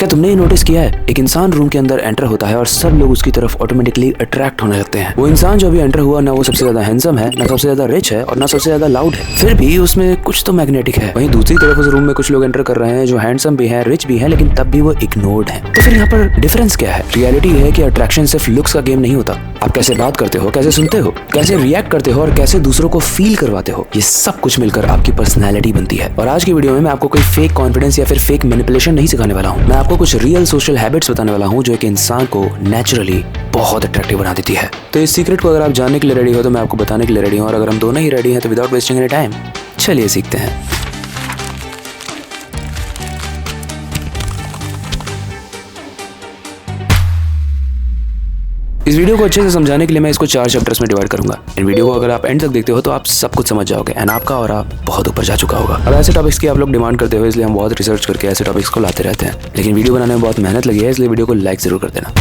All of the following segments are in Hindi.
क्या तुमने ये नोटिस किया है, एक इंसान रूम के अंदर एंटर होता है और सब लोग उसकी तरफ ऑटोमेटिकली अट्रैक्ट होने लगते हैं। वो इंसान जो अभी एंटर हुआ, ना वो सबसे ज्यादा हैंडसम है, ना सबसे ज्यादा रिच है और ना सबसे ज्यादा लाउड है, फिर भी उसमें कुछ तो मैग्नेटिक है। वहीं दूसरी तरफ उस रूम में कुछ लोग एंटर कर रहे हैं जो हैंडसम भी है, रिच भी है, लेकिन तब भी वो इग्नोर्ड है। तो फिर यहाँ पर डिफरेंस क्या है? रियलिटी है कि अट्रैक्शन सिर्फ लुक्स का गेम नहीं होता। आप कैसे बात करते हो, कैसे सुनते हो, कैसे रिएक्ट करते हो और कैसे दूसरों को फील करवाते हो, ये सब कुछ मिलकर आपकी पर्सनैलिटी बनती है। और आज की वीडियो में मैं आपको कोई फेक कॉन्फिडेंस या फिर फेक मैनिपुलेशन नहीं सिखाने वाला हूँ। मैं आपको कुछ रियल सोशल हैबिट्स बताने वाला हूँ जो एक इंसान को नेचुरली बहुत अट्रैक्टिव बना देती है। तो इस सीक्रेट को अगर आप जानने के लिए रेडी हो तो मैं आपको बताने के लिए रेडी हूँ, और अगर हम दोनों ही रेडी हैं तो विदाउट वेस्टिंग एनी टाइम चलिए सीखते हैं। इस वीडियो को अच्छे से समझाने के लिए मैं इसको 4 चैप्टर्स में डिवाइड करूंगा। इन वीडियो को अगर आप एंड तक देखते हो तो आप सब कुछ समझ जाओगे एंड आपका और आप बहुत ऊपर जा चुका होगा। अब ऐसे टॉपिक्स की आप लोग डिमांड करते हो, इसलिए हम बहुत रिसर्च करके ऐसे टॉपिक्स को लाते रहते हैं। लेकिन वीडियो बनाने में बहुत मेहनत लगी है, इसलिए वीडियो को लाइक जरूर कर देना।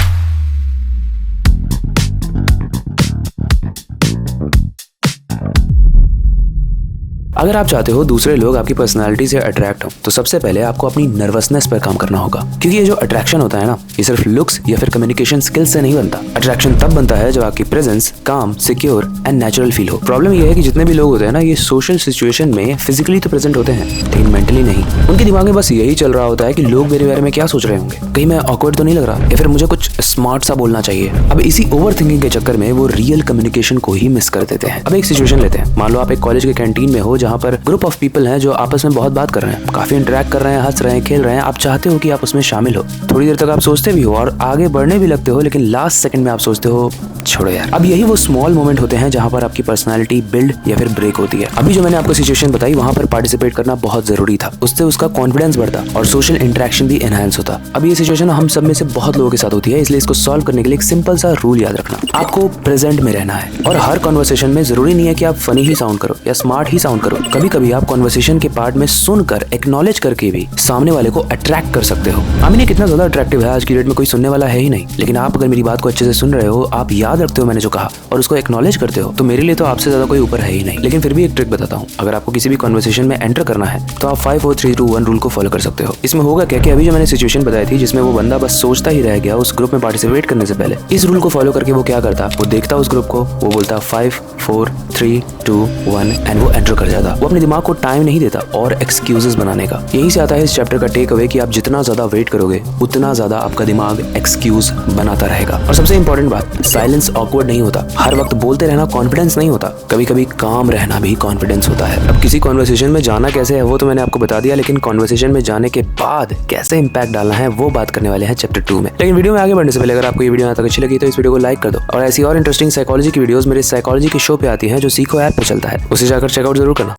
अगर आप चाहते हो दूसरे लोग आपकी पर्सनालिटी से अट्रैक्ट हो तो सबसे पहले आपको अपनी नर्वसनेस पर काम करना होगा, क्योंकि ये जो अट्रैक्शन होता है ना, ये सिर्फ लुक्स या फिर कम्युनिकेशन स्किल्स से नहीं बनता। अट्रैक्शन तब बनता है जब आपकी प्रेजेंस काम, सिक्योर एंड नेचुरल फील हो। प्रॉब्लम ये है कि जितने भी लोग होते हैं ना, ये सोशल सिचुएशन में फिजिकली तो प्रेजेंट होते हैं लेकिन मेंटली नहीं। उनके दिमाग में बस यही चल रहा होता है कि लोग मेरे बारे में क्या सोच रहे होंगे, कहीं मैं ऑकवर्ड तो नहीं लग रहा, या फिर मुझे कुछ स्मार्ट सा बोलना चाहिए। अब इसी ओवर थिंकिंग के चक्कर में वो रियल कम्युनिकेशन को ही मिस कर देते हैं। अब एक सिचुएशन लेते हैं, मान लो आप एक कॉलेज के कैंटीन में हो जहाँ पर ग्रुप ऑफ पीपल हैं जो आपस में बहुत बात कर रहे हैं, काफी इंटरेक्ट कर रहे हैं, हंस रहे हैं, खेल रहे हैं। आप चाहते हो कि आप उसमें शामिल हो। थोड़ी देर तक आप सोचते भी हो और आगे बढ़ने भी लगते हो, लेकिन लास्ट सेकंड में आप सोचते हो छोड़ो यार। अब यही वो स्मॉल मोमेंट होते हैं जहां पर आपकी पर्सनालिटी बिल्ड या फिर ब्रेक होती है। अभी जो मैंने आपको सिचुएशन बताई, वहां पर पार्टिसिपेट करना बहुत जरूरी था। उससे उसका कॉन्फिडेंस बढ़ता और सोशल इंटरेक्शन भी एनहांस होता। अब ये सिचुएशन हम सब में से बहुत लोगों के साथ होती है, इसलिए इसको सॉल्व करने के लिए एक सिंपल सा रूल याद रखना। आपको प्रेजेंट में रहना है और हर कॉन्वर्सेशन में जरूरी नहीं है कि आप फनी ही साउंड करो या स्मार्ट ही साउंड करो। कभी कभी आप कॉन्वर्सेशन के पार्ट में सुनकर एक्नॉलेज करके भी सामने वाले को अट्रैक्ट कर सकते हो। आमिर कितना ज्यादा अट्रैक्टिव है, आज की डेट में कोई सुनने वाला है ही नहीं, लेकिन आप अगर मेरी बात को अच्छे से सुन रहे हो, आप याद रखते हो मैंने जो कहा और उसको एक्नॉलेज करते हो, तो मेरे लिए तो आपसे ज्यादा कोई ऊपर है ही नहीं। लेकिन फिर भी एक ट्रिक बताता हूँ, अगर आपको किसी भी कन्वर्सेशन में एंटर करना है तो आप 5 4 3 2 1 रूल को फॉलो कर सकते हो। इसमें होगा क्या कि अभी जो मैंने सिचुएशन बताई थी जिसमें वो बंदा बस सोचता ही रह गया उस ग्रुप में पार्टिसिपेट करने से पहले, इस रूल को फॉलो करके वो क्या करता, वो देखता उस ग्रुप को, वो बोलता 5 4 3 2 1 एंड वो एंटर कर जाता। वो अपने दिमाग को टाइम नहीं देता और एक्सक्यूजेस बनाने का। यही से आता है इस चैप्टर का टेक अवे कि आप जितना ज्यादा वेट करोगे उतना ज्यादा आपका दिमाग एक्सक्यूज बनाता रहेगा। और सबसे इंपॉर्टेंट बात, साइलेंस ऑकवर्ड नहीं होता। हर वक्त बोलते रहना कॉन्फिडेंस नहीं होता, कभी कभी काम रहना भी कॉन्फिडेंस होता है। अब किसी कॉन्वर्सेशन में जाना कैसे है वो तो मैंने आपको बता दिया, लेकिन कॉन्वर्सेशन में जाने के बाद कैसे इंपैक्ट डालना है वो बात करने वाले हैं चैप्टर 2 में। लेकिन वीडियो में आगे बढ़ने से पहले अगर आपको ये वीडियो यहाँ तक अच्छी लगी तो इस वीडियो को लाइक कर दो, और ऐसी और इंटरेस्टिंग साइकोलॉजी की वीडियोस मेरे साइकोलॉजी के शो पे आती हैं जो सीखो ऐप पे चलता है, उसे जाकर चेकआउट जरूर करना।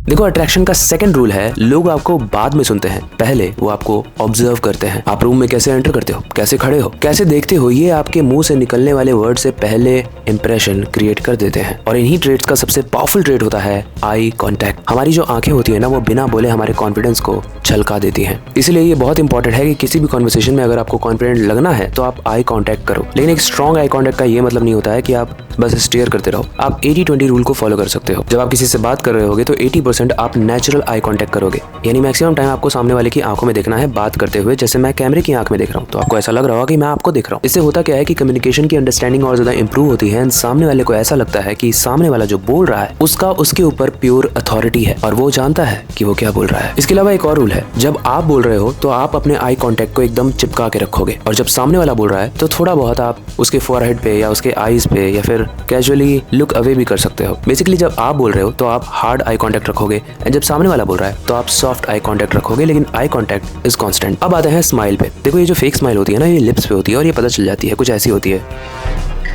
देखो, अट्रैक्शन का सेकंड रूल है, लोग आपको बाद में सुनते हैं, पहले वो आपको ऑब्जर्व करते हैं। आप रूम में कैसे एंटर करते हो, कैसे खड़े हो, कैसे देखते हो, ये आपके मुंह से निकलने वाले वर्ड से पहले इंप्रेशन क्रिएट कर देते हैं। और इन्हीं ट्रेट्स का सबसे पावरफुल ट्रेट होता है आई कांटेक्ट। हमारी जो आंखें होती है ना, वो बिना बोले हमारे कॉन्फिडेंस को झलका देती हैं। इसलिए ये बहुत इंपॉर्टेंट है कि किसी भी कॉन्वर्सेशन में अगर आपको कॉन्फिडेंट लगना है तो आप आई कांटेक्ट करो। लेकिन एक स्ट्रॉन्ग आई कांटेक्ट का ये मतलब नहीं होता है कि आप बस स्टेयर करते रहो। आप 80-20 रूल को फॉलो कर सकते हो। जब आप किसी से बात कर रहे होगे तो 80% आप नेचुरल आई कांटेक्ट करोगे, यानी मैक्सिमम टाइम आपको सामने वाले की आंखों में देखना है बात करते हुए। जैसे मैं कैमरे की आंख में देख रहा हूँ तो आपको ऐसा लग रहा होगा कि मैं आपको देख रहा हूँ। इससे होता क्या है कि कम्युनिकेशन की अंडरस्टैंडिंग और ज्यादा इंप्रूव होती है। सामने वाले को ऐसा लगता है कि सामने वाला जो बोल रहा है उसका उसके ऊपर प्योर अथॉरिटी है और वो जानता है कि वो क्या बोल रहा है। इसके अलावा एक और रूल है, जब आप बोल रहे हो तो आप अपने आई कांटेक्ट को एकदम चिपका के रखोगे, और जब सामने वाला बोल रहा है तो थोड़ा बहुत आप उसके फोरहेड पे या उसके आईज पे या फिर कैजुअली लुक अवे भी कर सकते हो। बेसिकली जब आप बोल रहे हो तो आप हार्ड आई कांटेक्ट रखोगे, एंड जब सामने वाला बोल रहा है तो आप सॉफ्ट आई कांटेक्ट रखोगे, लेकिन आई कांटेक्ट इज कांस्टेंट। अब आते हैं स्माइल पे। देखो, ये जो फेक स्माइल होती है ना, ये लिप्स पे होती है और ये पता चल जाती है, कुछ ऐसी होती है।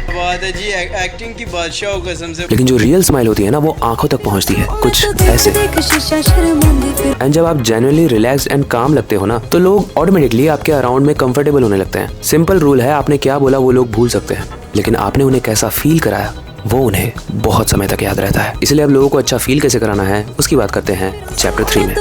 बात है जी, एक्टिंग की बादशाह हो कसम से। लेकिन जो रियल स्माइल होती है ना, वो आंखों तक पहुंचती है, कुछ ऐसे। एंड जब आप जेन्युइनली रिलैक्स्ड एंड काम लगते हो ना, तो लोग ऑटोमेटिकली आपके अराउंड में कंफर्टेबल होने लगते हैं। सिंपल रूल है, आपने क्या बोला वो लोग भूल सकते हैं, लेकिन आपने उन्हें कैसा फील कराया वो उन्हें बहुत समय तक याद रहता है। इसलिए अब लोगों को अच्छा फील कैसे कराना है उसकी बात करते हैं चैप्टर 3 में।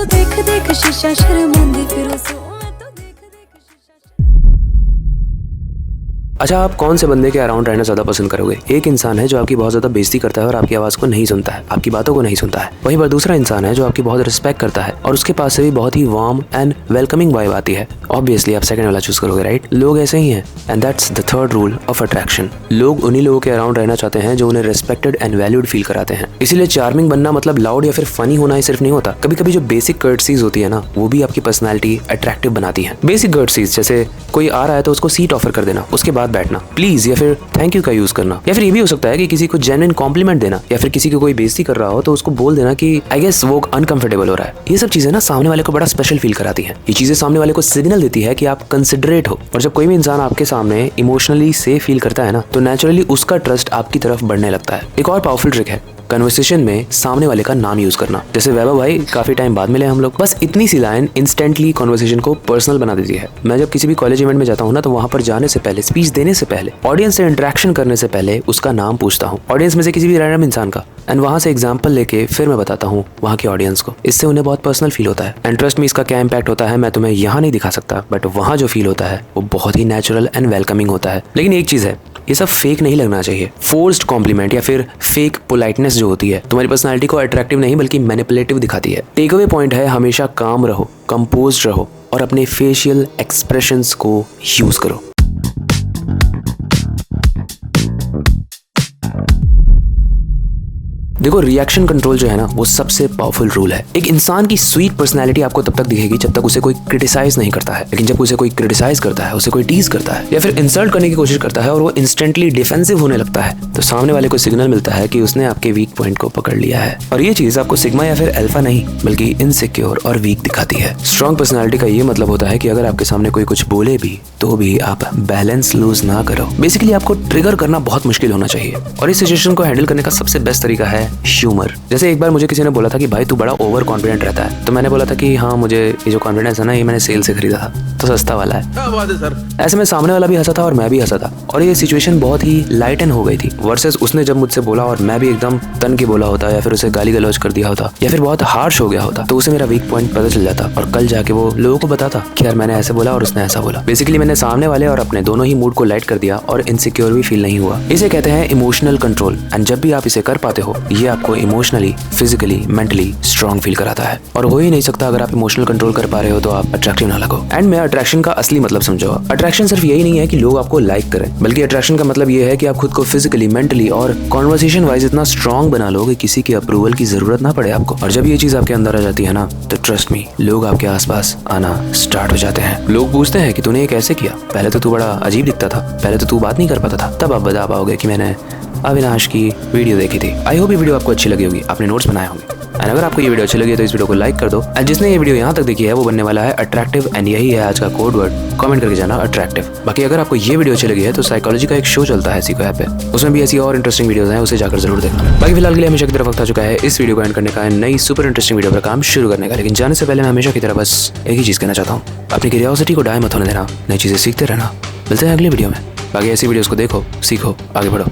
अच्छा, आप कौन से बंदे के अराउंड रहना ज्यादा पसंद करोगे? एक इंसान है जो आपकी बहुत ज्यादा बेइज्जती करता है और आपकी आवाज को नहीं सुनता है, आपकी बातों को नहीं सुनता है। वहीं पर दूसरा इंसान है जो आपकी बहुत रिस्पेक्ट करता है और उसके पास से भी बहुत ही वार्म एंड वेलकमिंग वाइब आती है। ऑब्वियसली आप सेकंड वाला चूज करोगे, राइट? लोग ऐसे ही हैं and that's the third rule of attraction. लोग उन्हीं लोगों के अराउंड रहना चाहते हैं जो उन्हें रिस्पेक्टेड एंड वैल्यूड फील कराते हैं। इसीलिए चार्मिंग बनना मतलब लाउड या फिर फनी होना ही सिर्फ नहीं होता। कभी कभी जो बेसिक कर्टसीज होती है ना, वो भी आपकी पर्सनैलिटी अट्रैक्टिव बनाती है। बेसिक कर्टसीज जैसे कोई आ रहा है तो उसको सीट ऑफर कर देना, उसके बाद बैठना, प्लीज या फिर थैंक यू का यूज करना। या फिर ये भी हो सकता है कि किसी को जेन्युइन कॉम्प्लीमेंट देना, या फिर किसी को कोई बेइज्जती कर रहा हो तो उसको बोल देना कि आई गेस वो अनकंफर्टेबल हो रहा है। ये सब चीजें ना सामने वाले को बड़ा स्पेशल फील कराती हैं। ये चीजें सामने वाले को सिग्नल देती है कि आप कंसिडरेट हो। और जब कोई भी इंसान आपके सामने इमोशनली सेफ फील करता है ना, तो नेचुरली उसका ट्रस्ट आपकी तरफ बढ़ने लगता है। एक और पावरफुल ट्रिक है कन्वर्सेशन में सामने वाले का नाम यूज करना। जैसे वैभव भाई, काफी टाइम बाद मिले हम लोग। बस इतनी सी लाइन इंस्टेंटली कन्वर्सेशन को पर्सनल बना देती है। मैं जब किसी भी कॉलेज इवेंट में जाता हूँ ना, तो वहाँ पर जाने से पहले, स्पीच देने से पहले, ऑडियंस से इंटरेक्शन करने से पहले उसका नाम पूछता हूँ, ऑडियंस में से किसी भी रैंडम इंसान का, एंड वहाँ से एग्जाम्पल लेके फिर मैं बताता हूँ वहाँ के ऑडियंस को। इससे उन्हें बहुत पर्सनल फील होता है। एंड ट्रस्ट में इसका क्या इम्पैक्ट होता है मैं तुम्हें यहाँ नहीं दिखा सकता, बट वहाँ जो फील होता है वो बहुत ही नेचुरल एंड वेलकमिंग होता है। लेकिन एक चीज है, ये सब फेक नहीं लगना चाहिए। फोर्स्ड कॉम्प्लीमेंट या फिर फेक पोलाइटनेस जो होती है, तुम्हारी पर्सनालिटी को अट्रैक्टिव नहीं बल्कि मैनिपुलेटिव दिखाती है। टेक अवे पॉइंट है, हमेशा काम रहो, कंपोज्ड रहो और अपने फेशियल एक्सप्रेशंस को यूज करो। देखो, रिएक्शन कंट्रोल जो है ना, वो सबसे पावरफुल रूल है। एक इंसान की स्वीट पर्सनैलिटी आपको तब तक दिखेगी जब तक उसे कोई क्रिटिसाइज नहीं करता है। लेकिन जब उसे कोई क्रिटिसाइज करता है, उसे कोई टीज करता है या फिर इंसल्ट करने की कोशिश करता है और वो इंस्टेंटली डिफेंसिव होने लगता है, तो सामने वाले को सिग्नल मिलता है कि उसने आपके वीक पॉइंट को पकड़ लिया है। और ये चीज आपको सिग्मा या फिर अल्फा नहीं बल्कि इनसिक्योर और वीक दिखाती है। स्ट्रॉन्ग पर्सनैलिटी का ये मतलब होता है कि अगर आपके सामने कोई कुछ बोले भी तो भी आप बैलेंस लूज ना करो। बेसिकली आपको ट्रिगर करना बहुत मुश्किल होना चाहिए। और इस सिचुएशन को हैंडल करने का सबसे बेस्ट तरीका है ह्यूमर। जैसे एक बार मुझे किसी ने बोला था कि भाई तू बड़ा ओवर कॉन्फिडेंट रहता है, तो मैंने बोला था कि हाँ, मुझे ये जो कॉन्फिडेंस है ना, ये मैंने सेल से खरीदा था, तो सस्ता वाला है। क्या बात है सर। ऐसे में सामने वाला भी हंसा था और मैं भी हंसा था और ये सिचुएशन बहुत ही लाइटन हो गई थी। वर्सेस उसने जब मुझसे बोला और मैं भी एकदम तन के बोला होता या फिर उसे गाली गलौज कर दिया होता या फिर बहुत हार्श हो गया होता, तो उसे मेरा वीक पॉइंट पता चल जाता और कल जाके वो लोगों को बताता कि यार मैंने ऐसे बोला और उसने ऐसा बोला। बेसिकली मैंने सामने वाले और अपने दोनों ही मूड को लाइट कर दिया और इनसिक्योर भी फील नहीं हुआ। इसे कहते हैं इमोशनल कंट्रोल। एंड जब भी आप इसे कर पाते हो, ये आपको emotionally, physically, mentally strong feel कराता है। और हो ही नहीं सकता अगर आप इमोशनल कंट्रोल कर पा रहे हो तो आप अट्रैक्टिव ना लगो। एंड में अट्रैक्शन का असली मतलब समझो। अट्रैक्शन सिर्फ यही नहीं है कि लोग आपको लाइक करें, बल्कि अट्रैक्शन का मतलब ये है कि आप खुद को फिजिकली, मेंटली और कॉन्वर्सेशन वाइज इतना स्ट्रॉन्ग बना लो कि किसी की अप्रूवल की जरूरत ना पड़े आपको। और जब ये चीज आपके अंदर आ जाती है ना, तो ट्रस्ट मी, लोग आपके आसपास आना स्टार्ट हो जाते हैं। लोग पूछते हैं कि तूने ये कैसे किया, पहले तो तू बड़ा अजीब दिखता था, पहले तो तू बात नहीं कर पाता था। तब आप बता पाओगे कि मैंने अविनाश की वीडियो देखी थी। आई होप ये वीडियो आपको अच्छी लगी होगी, आपने नोट्स बनाए होंगे। एंड अगर आपको ये वीडियो अच्छी लगी तो इस वीडियो को लाइक कर दो। एंड जिसने ये वीडियो यहाँ तक देखी है वो बनने वाला है अट्रैक्टिव। एंड यही है आज का कोड वर्ड, कमेंट करके जाना अट्रैक्टिव। बाकी अगर आपको ये वीडियो अच्छी लगी है तो साइकोलॉजी का एक शो चलता है सीको ऐप पे, उसमें भी ऐसी और इंटरेस्टिंग वीडियोस हैं, उसे जाकर जरूर देखना। बाकी फिलहाल के लिए हमेशा की तरफ वक्त आ चुका है इस वीडियो को एंड करने का, नई सुपर इंटरेस्टिंग वीडियो पर काम शुरू करने का। लेकिन जाने से पहले मैं हमेशा की तरह बस एक ही चीज कहना चाहता हूँ, अपनी क्यूरियोसिटी को डाई मत होने देना, नई चीजें सीखते रहना। मिलते हैं अगली वीडियो में। बाकी ऐसी वीडियोस को देखो, सीखो, आगे बढ़ो।